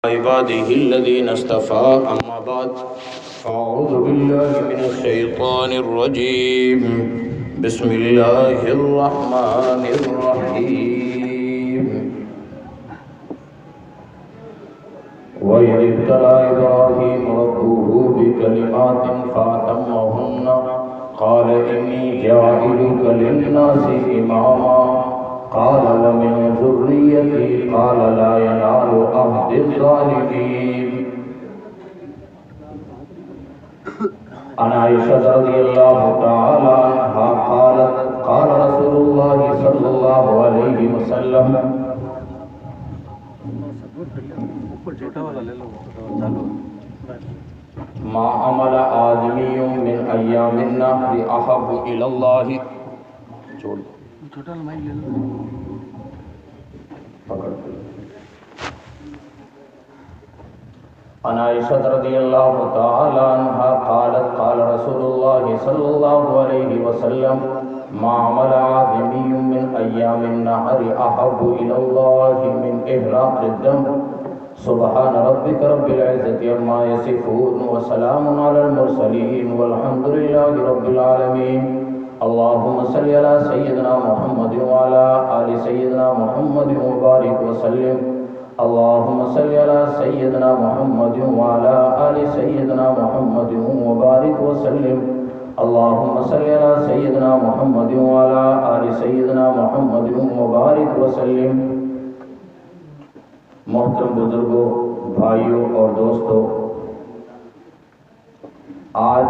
عباده الذين اصطفى أما بعد فأعوذ بالله من الشيطان الرجيم بسم الله الرحمن الرحيم وإذ ابتلى إبراهيم ربه بكلمات فأتمهن قال إني جاعلك للناس إماما قال ومن ذريتي قال لا ينال عهد الظالمين عن عائشة رضي الله تعالى عنها قالت قال رسول الله صلى الله عليه وسلم ما عمل آدمی من ایام النهر احب الى اللہ عن عائشة رضي الله تعالى عنها قالت قال رسول الله صلى الله عليه وسلم ما عمل آدمی من ایام النهر احب الى اللہ من احراق الدم سبحان ربك رب العزة عما يصفون وسلام على المرسلين والحمد لله رب العالمين اللهم صل على سيدنا محمد وعلى آل سيدنا محمد وبارك وسلم اللهم صل على سيدنا محمد وعلى آل سيدنا محمد وبارك وسلم اللهم صل على سيدنا محمد وعلى آل سيدنا محمد وبارك وسلم محترم بزرگوں، بھائیوں اور دوستوں، آج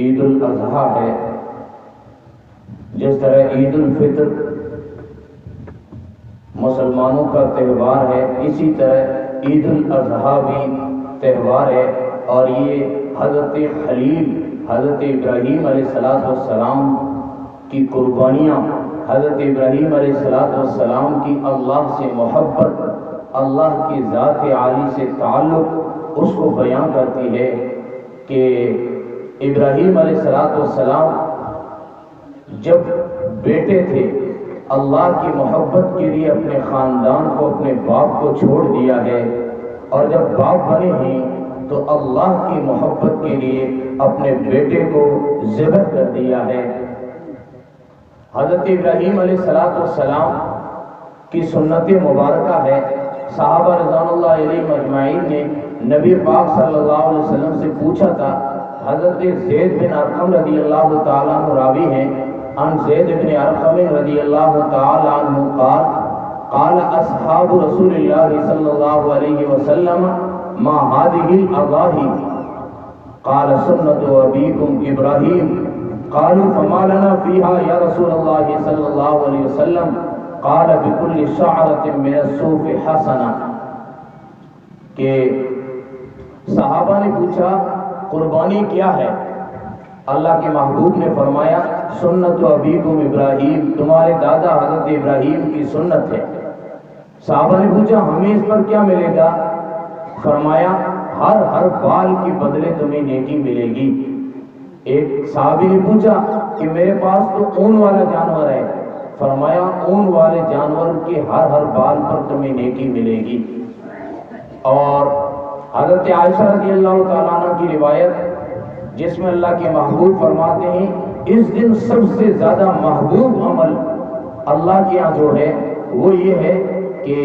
عید الاضحیٰ ہے۔ جس طرح عید الفطر مسلمانوں کا تہوار ہے، اسی طرح عید الاضحیٰ بھی تہوار ہے، اور یہ حضرت خلیل حضرت ابراہیم علیہ السلام کی قربانیاں، حضرت ابراہیم علیہ السلام کی اللہ سے محبت، اللہ کی ذات عالی سے تعلق اس کو بیان کرتی ہے کہ ابراہیم علیہ السلام جب بیٹے تھے، اللہ کی محبت کے لیے اپنے خاندان کو، اپنے باپ کو چھوڑ دیا ہے، اور جب باپ بنے ہیں تو اللہ کی محبت کے لیے اپنے بیٹے کو ذبح کر دیا ہے۔ حضرت ابراہیم علیہ السلام کی سنت مبارکہ ہے۔ صحابہ رضوان اللہ علیہ مجمعین نے نبی پاک صلی اللہ علیہ وسلم سے پوچھا تھا، حضرت زید بن ارقم رضی اللہ تعالیٰ عنہ راوی ہیں، عن زید بن ارقم رضی اللہ تعالیٰ عنہ قال قال اصحاب رسول اللہ صلی اللہ علیہ وسلم ما هذه الاضاحی قال سنت ابیکم ابراہیم قالوا فما لنا فيها يا رسول الله صلی اللہ علیہ وسلم قال بكل شعرة من الصوف حسنة۔ کہ صحابہ نے پوچھا قربانی کیا ہے؟ اللہ کے محبوب نے فرمایا سنت ابیکم ابراہیم، تمہارے دادا حضرت ابراہیم کی سنت ہے۔ صحابہ نے پوچھا ہمیں اس پر کیا ملے گا؟ فرمایا ہر بال کے بدلے تمہیں نیکی ملے گی۔ ایک صحابی نے پوچھا کہ میرے پاس تو اون والا جانور ہے، فرمایا اون والے جانور کے ہر بال پر تمہیں نیکی ملے گی۔ اور حضرت عائشہ رضی اللہ تعالیٰ عنہ کی روایت جس میں اللہ کے محبوب فرماتے ہیں اس دن سب سے زیادہ محبوب عمل اللہ کے یہاں جو ہے وہ یہ ہے کہ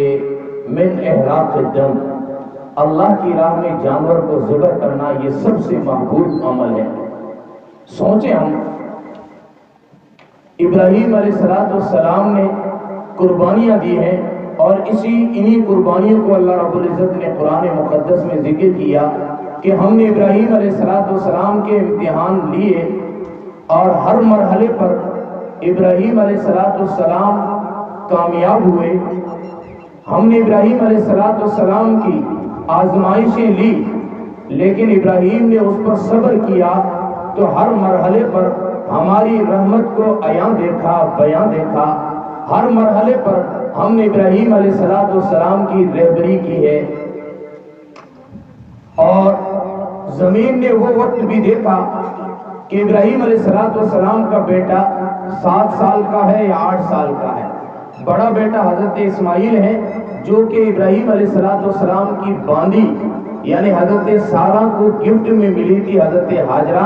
من احراق الدم، اللہ کی راہ میں جانور کو ذبح کرنا یہ سب سے محبوب عمل ہے۔ سوچیں ہم ابراہیم علیہ السلام نے قربانیاں دی ہیں، اور انہی قربانیوں کو اللہ رب العزت نے قرآن مقدس میں ذکر کیا کہ ہم نے ابراہیم علیہ السلام کے امتحان لیے، اور ہر مرحلے پر ابراہیم علیہ السلام کامیاب ہوئے۔ ہم نے ابراہیم علیہ السلام کی آزمائشیں لی، لیکن ابراہیم نے اس پر صبر کیا، تو ہر مرحلے پر ہماری رحمت کو عیاں دیکھا، بیاں دیکھا۔ ہر مرحلے پر ہم نے ابراہیم علیہ السلام کی رہبری کی ہے، اور زمین نے وہ وقت بھی دیکھا کہ ابراہیم علیہ السلام کا بیٹا 7 سال کا ہے یا 8 سال کا ہے، بڑا بیٹا حضرت اسماعیل ہے جو کہ ابراہیم علیہ السلام کی باندی یعنی حضرت سارہ کو گفٹ میں ملی تھی حضرت ہاجرہ،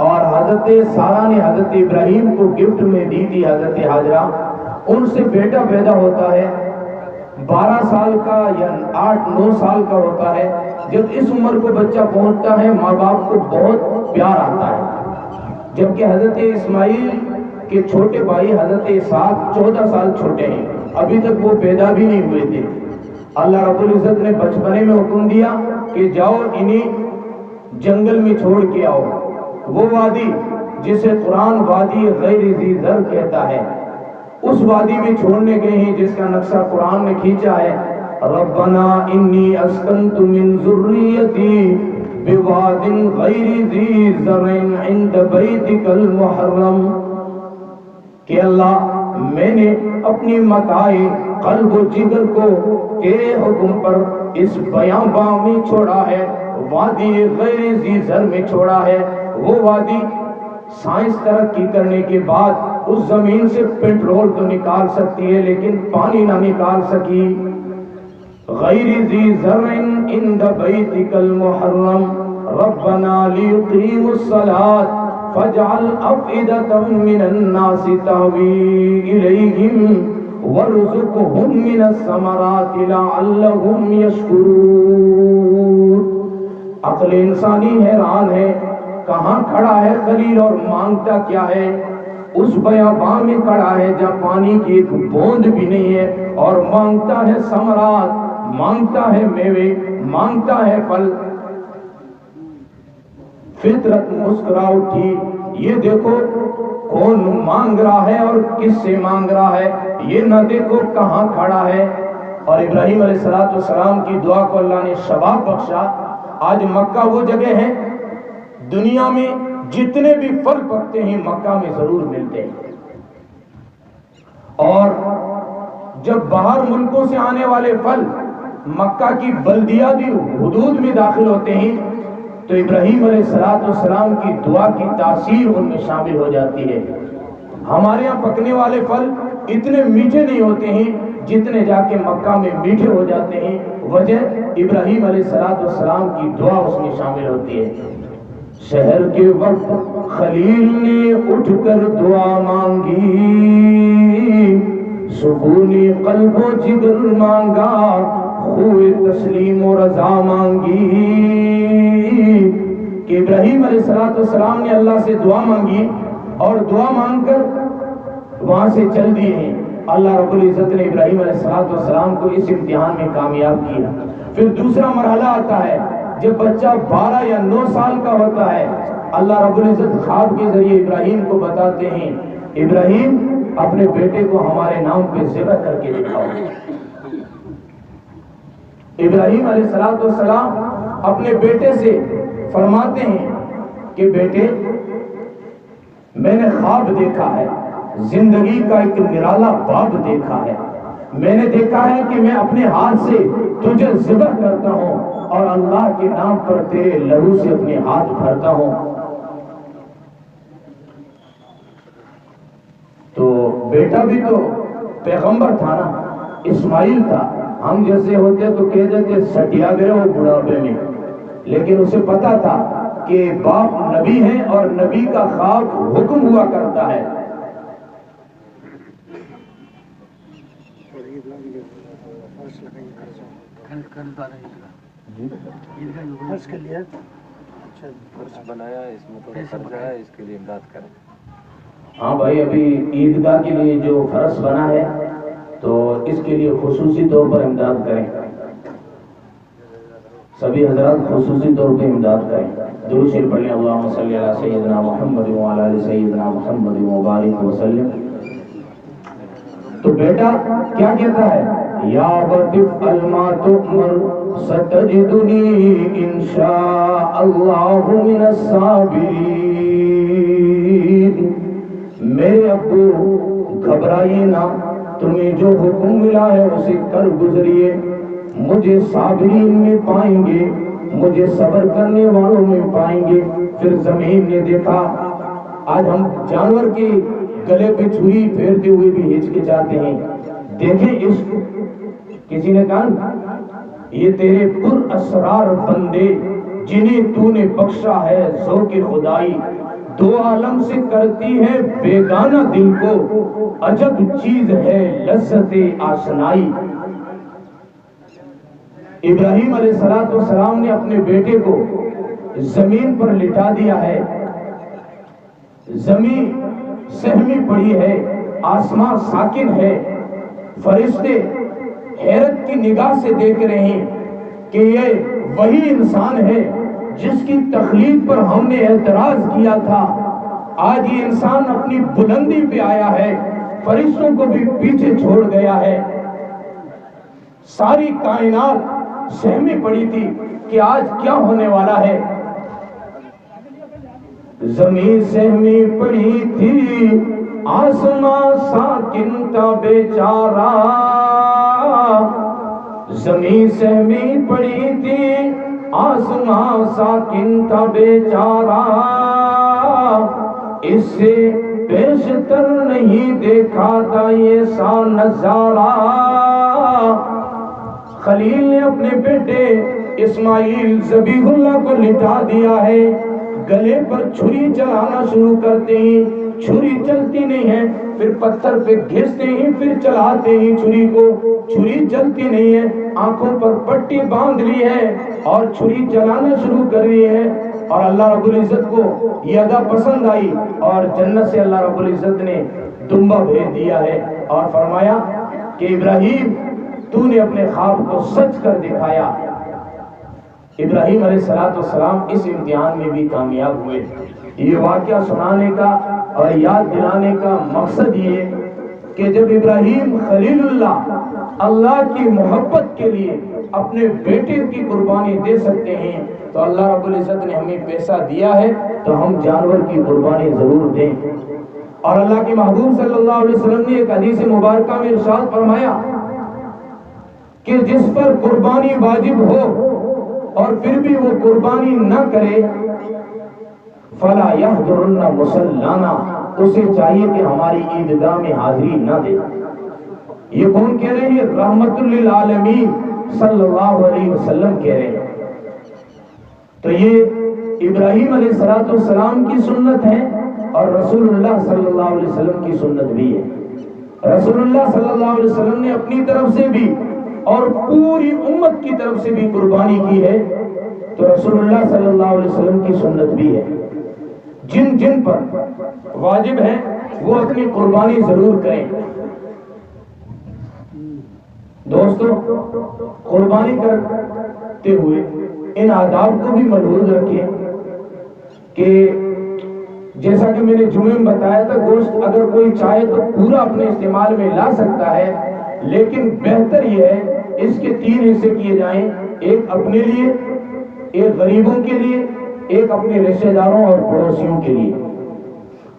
اور حضرت سارہ نے حضرت ابراہیم کو گفٹ میں دی تھی حضرت ہاجرہ۔ ان سے بیٹا پیدا ہوتا ہے 12 سال کا یا 8-9 سال کا ہوتا ہے۔ جب اس عمر کو بچہ پہنچتا ہے ماں باپ کو بہت پیار آتا ہے، جبکہ حضرت اسماعیل کے چھوٹے بھائی حضرت اسحاق 14 سال چھوٹے ہیں، ابھی تک وہ پیدا بھی نہیں ہوئے تھے۔ اللہ رب العزت نے بچپنے میں حکم دیا کہ جاؤ انہیں جنگل میں چھوڑ کے آؤ، وہ وادی جسے قرآن وادی غیر ذی زر کہتا ہے، اس وادی میں چھوڑنے گئے ہیں جس کا نقشہ قرآن نے کھینچا ہے۔ ربنا انی اسکنت من ذریتی بواد غیر ذی زرع عند بیتک المحرم، کہ اللہ میں نے اپنی متاع قلب و جگر کو تیرے حکم پر اس بیاباں میں چھوڑا ہے، وادی غیر ذی زر میں چھوڑا ہے۔ وہ وادی سائنس ترقی کرنے کے بعد اس زمین سے پیٹرول تو نکال سکتی ہے لیکن پانی نہ نکال سکی۔ غیر ذی زرع عند بیتک المحرم ربنا لیقیموا الصلاة فاجعل افئدة من الناس تهوی الیہم وارزقهم من الثمرات لعلهم یشکرون۔ عقل انسانی حیران ہے، کہاں کھڑا ہے خلیل اور مانگتا کیا ہے؟ اس بیاباں میں کھڑا ہے جہاں پانی کی ایک بوند بھی نہیں ہے، اور مانگتا ہے ثمرات، مانگتا ہے میوے، مانگتا ہے پھل۔ فطرت مسکرا اٹھی، یہ دیکھو کون مانگ رہا ہے اور کس سے مانگ رہا ہے، یہ نہ دیکھو کہاں کھڑا ہے۔ اور ابراہیم علیہ السلام کی دعا کو اللہ نے شباب بخشا۔ آج مکہ وہ جگہ ہے دنیا میں جتنے بھی پھل پکتے ہیں مکہ میں ضرور ملتے ہیں، اور جب باہر ملکوں سے آنے والے پھل مکہ کی بلدیاتی حدود میں داخل ہوتے ہیں تو ابراہیم علیہ السلام کی دعا کی تاثیر ان میں شامل ہو جاتی ہے۔ ہمارے ہاں پکنے والے پھل اتنے میٹھے نہیں ہوتے ہیں جتنے جا کے مکہ میں میٹھے ہو جاتے ہیں، وجہ ابراہیم علیہ السلام کی دعا اس میں شامل ہوتی ہے۔ شہر کے وقت خلیل نے اٹھ کر دعا مانگی، سکونی قلب و جگر مانگا، خوئے تسلیم و رضا مانگی۔ کہ ابراہیم علیہ السلام نے اللہ سے دعا مانگی اور دعا مانگ کر وہاں سے چل دیے ہیں۔ اللہ رب العزت نے ابراہیم علیہ السلام کو اس امتحان میں کامیاب کیا۔ پھر دوسرا مرحلہ آتا ہے جب بچہ 12 یا 9 سال کا ہوتا ہے، اللہ رب العزت خواب کے ذریعے ابراہیم کو بتاتے ہیں، ابراہیم اپنے بیٹے کو ہمارے نام پہ ذبح کر کے دکھاؤ۔ ابراہیم علیہ السلام اپنے بیٹے سے فرماتے ہیں کہ بیٹے میں نے خواب دیکھا ہے، زندگی کا ایک نرالا باب دیکھا ہے، میں نے دیکھا ہے کہ میں اپنے ہاتھ سے تجھے ذبح کرتا ہوں اور اللہ کے نام پر تیرے لہو سے اپنے ہاتھ بھرتا ہوں۔ تو بیٹا بھی تو پیغمبر تھا نا، اسماعیل تھا، ہم جیسے ہوتے تو کہہ دیتے سٹیا گئے ہو بڑھاپے میں، لیکن اسے پتا تھا کہ باپ نبی ہے اور نبی کا خواب حکم ہوا کرتا ہے۔ فرض کر لیا، فرض بنایا، اس میں تھوڑا خرچہ ہے، اس کے لیے امداد کریں۔ ہاں بھائی، ابھی عیدگاہ کے لیے جو فرض بنا ہے تو اس کے لیے خصوصی طور پر امداد کریں، سبھی حضرات خصوصی طور پر امداد کریں۔ درود شریف پڑھیں، اللہم صلی علی سیدنا محمد وعلی آل سیدنا محمد وبارک وسلم۔ تو بیٹا کیا کہتا ہے؟ یا ابت ما تؤمر ستجدنی انشاء اللہ من الصابرین۔ میرے ابو گھبرائیے نہ، تمہیں جو حکم ملا ہے اسے کر گزریے، مجھے صابرین میں پائیں گے، مجھے صبر کرنے والوں میں پائیں گے۔ پھر زمین نے دیکھا، آج ہم جانور کے گلے پہ چھری پھیرتے ہوئے بھی ہچکچاتے ہیں، دیکھیں عشق، کسی نے کہا یہ تیرے پر اسرار بندے جنہیں تو نے بخشا ہے ذوق خدائی، دو عالم سے کرتی ہے بیگانہ دل کو، عجب چیز ہے لذت آشنائی۔ ابراہیم علیہ السلام نے اپنے بیٹے کو زمین پر لٹا دیا ہے، زمین سہمی پڑی ہے، آسمان ساکن ہے، فرشتے حیرت کی نگاہ سے دیکھ رہے ہیں کہ یہ وہی انسان ہے جس کی تخلیق پر ہم نے اعتراض کیا تھا، آج یہ انسان اپنی بلندی پہ آیا ہے، فرشتوں کو بھی پیچھے چھوڑ گیا ہے۔ ساری کائنات سہمی پڑی تھی کہ آج کیا ہونے والا ہے۔ زمین سہمی پڑی تھی، آسمان ساکن تھا بیچارہ، زمین سہمی پڑی تھی، آسمان ساکن تھا بیچارہ، اس سے بیشتر نہیں دیکھا تھا یہ سا نظارہ۔ خلیل نے اپنے بیٹے اسماعیل ذبیح اللہ کو لٹا دیا ہے، گلے پر چھری چلانا شروع کرتے ہیں، چھری چلتی نہیں ہے، پھر پتھر پہ گھستے ہیں، پھر چلاتے ہیں چھری کو، چھری چلتی نہیں ہے، آنکھوں پر پٹی باندھ لی ہے اور چھری چلانا شروع کر رہی ہے، اور اللہ رب العزت کو یہ ادا پسند آئی اور جنت سے اللہ رب العزت نے دمبا بھیج دیا ہے اور فرمایا کہ ابراہیم تو نے اپنے خواب کو سچ کر دکھایا۔ ابراہیم علیہ السلام اس امتحان میں بھی کامیاب ہوئے۔ یہ واقعہ سنانے کا اور یاد دلانے کا مقصد یہ کہ جب ابراہیم خلیل اللہ کی محبت کے لیے اپنے بیٹے کی قربانی دے سکتے ہیں تو اللہ رب العزت نے ہمیں پیسہ دیا ہے تو ہم جانور کی قربانی ضرور دیں۔ اور اللہ کے محبوب صلی اللہ علیہ وسلم نے ایک حدیث مبارکہ میں ارشاد فرمایا کہ جس پر قربانی واجب ہو اور پھر بھی وہ قربانی نہ کرے فلا یحضرن مصلانا، اسے چاہیے کہ ہماری عیدگاہ میں حاضری نہ دے۔ یہ کون کہہ رہے ہیں؟ رحمت للعالمین صلی اللہ علیہ وسلم کہہ رہے ہیں۔ تو یہ ابراہیم علیہ السلام کی سنت ہے اور رسول اللہ صلی اللہ علیہ وسلم کی سنت بھی ہے۔ رسول اللہ صلی اللہ علیہ وسلم نے اپنی طرف سے بھی اور پوری امت کی طرف سے بھی قربانی کی ہے، تو رسول اللہ صلی اللہ علیہ وسلم کی سنت بھی ہے۔ جن جن پر واجب ہے وہ اپنی قربانی ضرور کریں۔ دوستو، قربانی کرتے ہوئے ان آداب کو بھی ملحوظ رکھیں کہ جیسا کہ میں نے جمعے میں بتایا تھا، گوشت اگر کوئی چاہے تو پورا اپنے استعمال میں لا سکتا ہے، لیکن بہتر یہ ہے اس کے 3 حصے کیے جائیں، ایک اپنے لیے، ایک غریبوں کے لیے، ایک اپنے رشتہ داروں اور پڑوسیوں کے لیے،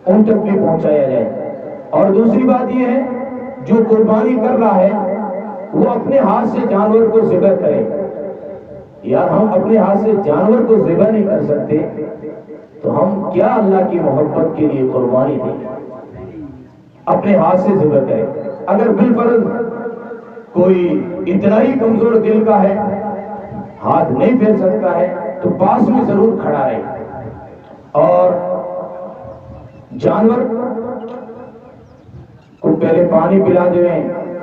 ان تک بھی پہنچایا جائے۔ اور دوسری بات یہ ہے جو قربانی کر رہا ہے وہ اپنے ہاتھ سے جانور کو ذبح کرے۔ یار ہم اپنے ہاتھ سے جانور کو ذبح نہیں کر سکتے تو ہم کیا اللہ کی محبت کے لیے قربانی دیں؟ اپنے ہاتھ سے ذبح کرے۔ اگر بالفرض کوئی اتنا ہی کمزور دل کا ہے، ہاتھ نہیں پھیر سکتا ہے، تو پاس میں ضرور کھڑا رہے اور جانور کو پہلے پانی پلا دیں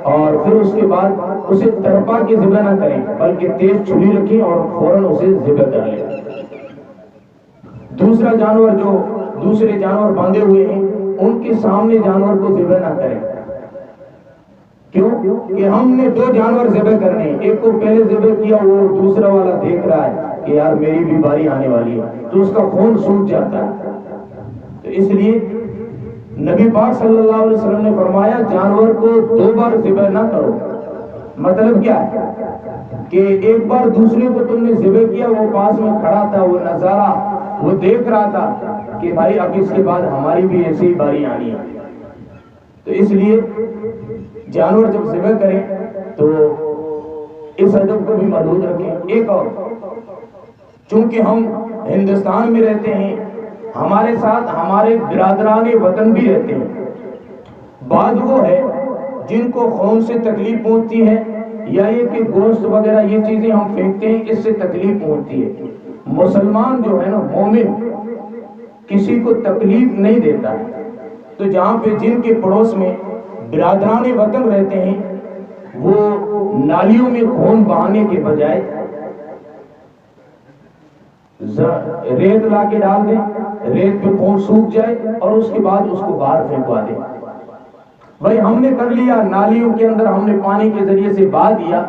اور پھر اس کے بعد اسے تڑپا کے ذبح نہ کریں بلکہ تیز چھری رکھیں اور فوراً اسے ذبح کر لیں۔ دوسرا جانور جو دوسرے جانور باندھے ہوئے ہیں ان کے سامنے جانور کو ذبح نہ کریں۔ کیوں کہ ہم نے 2 جانور ذبح کرنے ہیں، ایک کو پہلے ذبح کیا، وہ دوسرا والا دیکھ رہا ہے کہ یار میری بھی باری آنے والی ہے، تو اس کا خون سوکھ جاتا ہے۔ تو اس لیے نبی پاک صلی اللہ علیہ وسلم نے فرمایا جانور کو 2 بار ذبح نہ کرو۔ مطلب کیا ہے کہ ایک بار دوسرے کو تم نے ذبح کیا، وہ پاس میں کھڑا تھا، وہ نظارہ وہ دیکھ رہا تھا کہ بھائی اب اس کے بعد ہماری بھی ایسی ہی باری آنی ہے۔ تو اس لیے جانور جب ذبح کریں تو اس ادب کو بھی محدود رکھیں۔ ایک اور، چونکہ ہم ہندوستان میں رہتے ہیں، ہمارے ساتھ ہمارے برادران وطن بھی رہتے ہیں، بعض وہ ہے جن کو خون سے تکلیف پہنچتی ہے یا یہ کہ گوشت وغیرہ یہ چیزیں ہم پھینکتے ہیں اس سے تکلیف پہنچتی ہے. مسلمان جو ہے نا مومن کسی کو تکلیف نہیں دیتا ہے. تو جہاں پہ جن کے پڑوس میں برادران وطن رہتے ہیں وہ نالیوں میں خون بہانے کے بجائے ریت لا کے ڈال دیں, ریت پہ خون سوکھ جائے اور اس کے بعد اس کو باہر پھینکوا دیں. بھائی ہم نے کر لیا, نالیوں کے اندر ہم نے پانی کے ذریعے سے بہا دیا,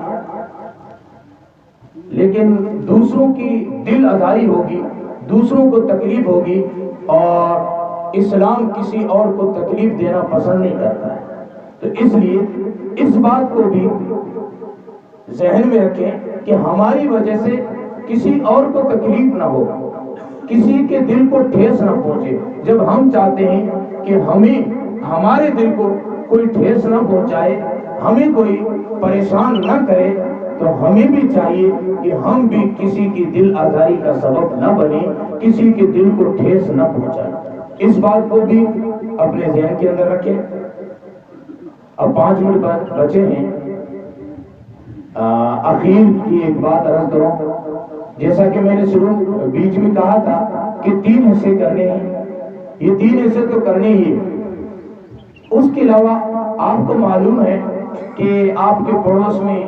لیکن دوسروں کی دل آزاری ہوگی, دوسروں کو تکلیف ہوگی, اور اسلام کسی اور کو تکلیف دینا پسند نہیں کرتا ہے. تو اس لیے اس بات کو بھی ذہن میں رکھیں کہ ہماری وجہ سے کسی اور کو تکلیف نہ ہو, کسی کے دل کو ٹھیس نہ پہنچے. جب ہم چاہتے ہیں کہ ہمارے دل کو کوئی ٹھیس نہ پہنچائے, ہمیں کوئی پریشان نہ کرے, تو ہمیں بھی چاہیے کہ ہم بھی کسی کی دل آزاری کا سبب نہ بنے, کسی کے دل کو ٹھیس نہ پہنچائے. اس بات کو بھی اپنے ذہن کے اندر رکھیں. اب 5 منٹ بچے ہیں, اخیر کی ایک بات عرض کروں. جیسا کہ میں نے بیچ میں کہا تھا کہ 3 حصے کرنے ہیں, یہ 3 حصے تو کرنے ہی ہیں. اس کے علاوہ آپ کو معلوم ہے کہ آپ کے پڑوس میں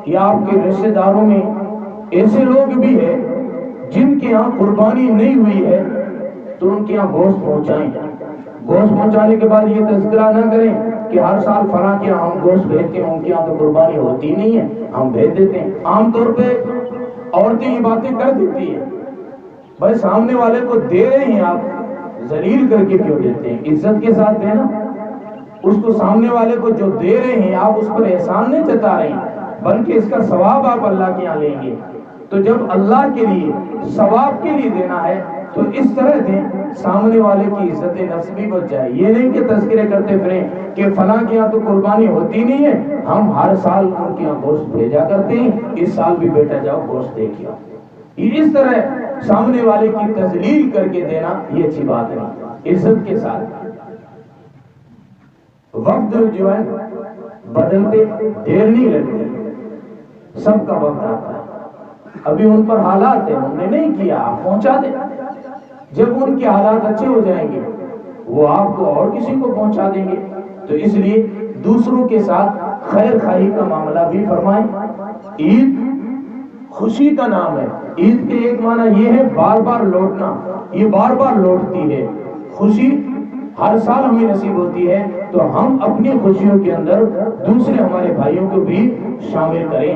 یا آپ کے رشتہ داروں میں ایسے لوگ بھی ہیں جن کے یہاں قربانی نہیں ہوئی ہے, تو ان کے یہاں گوشت پہنچائیں. گوشت پہنچانے کے بعد یہ تذکرہ نہ کریں کہ ہر سال فلاں کے یہاں ہم گوشت بھیجتے ہیں, ان کے یہاں تو قربانی ہوتی نہیں ہے, ہم بھیج دیتے ہیں. عام طور پہ عورتیں یہ باتیں کر دیتی ہیں. بھائی سامنے والے کو دے رہے ہیں آپ, ذلیل کر کے کیوں دیتے ہیں؟ عزت کے ساتھ دینا. اس کو سامنے والے کو جو دے رہے ہیں آپ اس پر احسان نہیں جتا رہے ہیں, بلکہ اس کا ثواب آپ اللہ کے یہاں لیں گے. تو جب اللہ کے لیے ثواب کے لیے دینا ہے تو اس طرح دیں سامنے والے کی عزت نفس بھی بچ جائے. یہ نہیں کہ تذکرے کرتے پھریں کہ فلاں کے یہاں تو قربانی ہوتی نہیں ہے, ہم ہر سال ان کے یہاں گوشت بھیجا کرتے ہیں, اس سال بھی بیٹا جاؤ گوشت دے کے آؤ. اس طرح سامنے والے کی تذلیل کر کے دینا یہ اچھی بات نہیں. عزت کے ساتھ وقت جو ہے بدلتے دیر نہیں لگتی, سب کا وقت آتا ہے. ابھی ان پر حالات ہیں, انہوں نے نہیں کیا, آپ پہنچا دیں. جب ان کے حالات اچھے ہو جائیں گے وہ آپ کو اور کسی کو پہنچا دیں گے. تو اس لیے دوسروں کے ساتھ خیر خواہی کا معاملہ بھی فرمائیں. عید خوشی کا نام ہے. عید کے ایک معنی یہ ہے بار بار لوٹنا, یہ بار بار لوٹتی ہے. خوشی ہر سال ہمیں نصیب ہوتی ہے, تو ہم اپنی خوشیوں کے اندر دوسرے ہمارے بھائیوں کو بھی شامل کریں,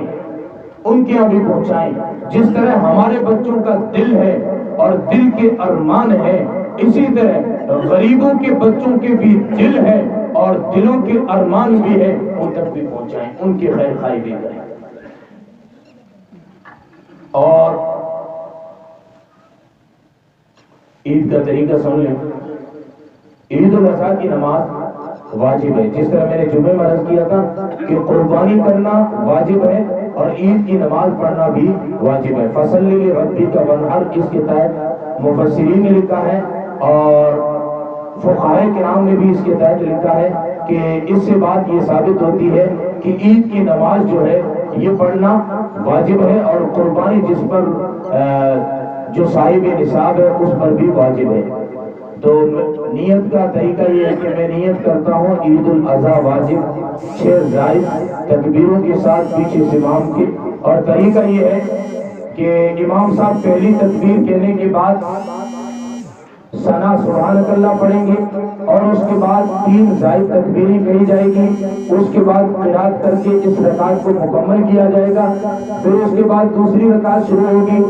ان کے یہاں بھی پہنچائیں. جس طرح ہمارے بچوں کا دل ہے اور دل کے ارمان ہے, اسی طرح غریبوں کے بچوں کے بھی دل ہے اور دلوں کے ارمان بھی ہے, ان تک بھی پہنچائیں, ان کی خیر خواہی بھی کریں. اور عید کا طریقہ سن لیں. عید الاضحیٰ کی نماز واجب ہے. جس طرح میں نے جمعے میں عرض کیا تھا کہ قربانی کرنا واجب ہے اور عید کی نماز پڑھنا بھی واجب ہے. فصلی لربک وانحر, اس کے تحت مفسرین نے لکھا ہے اور فقہاء کرام نے بھی اس کے تحت لکھا ہے کہ اس سے بات یہ ثابت ہوتی ہے کہ عید کی نماز جو ہے یہ پڑھنا واجب ہے, اور قربانی جس پر جو صاحب نصاب ہے اس پر بھی واجب ہے. تو نیت کا طریقہ یہ ہے کہ میں نیت کرتا ہوں عید الاضحیٰ واجب 6 زائد تکبیروں کے ساتھ پیچھے سے امام کے. اور طریقہ یہ ہے کہ امام صاحب پہلی تکبیر کہنے کے بعد ثنا سبحانک اللہ پڑھیں گے, اور اس کے بعد 3 زائد تکبیریں کہی جائے گی. اس کے بعد قرات کر کے اس رکعت کو مکمل کیا جائے گا. پھر اس کے بعد دوسری رکعت شروع ہوگی,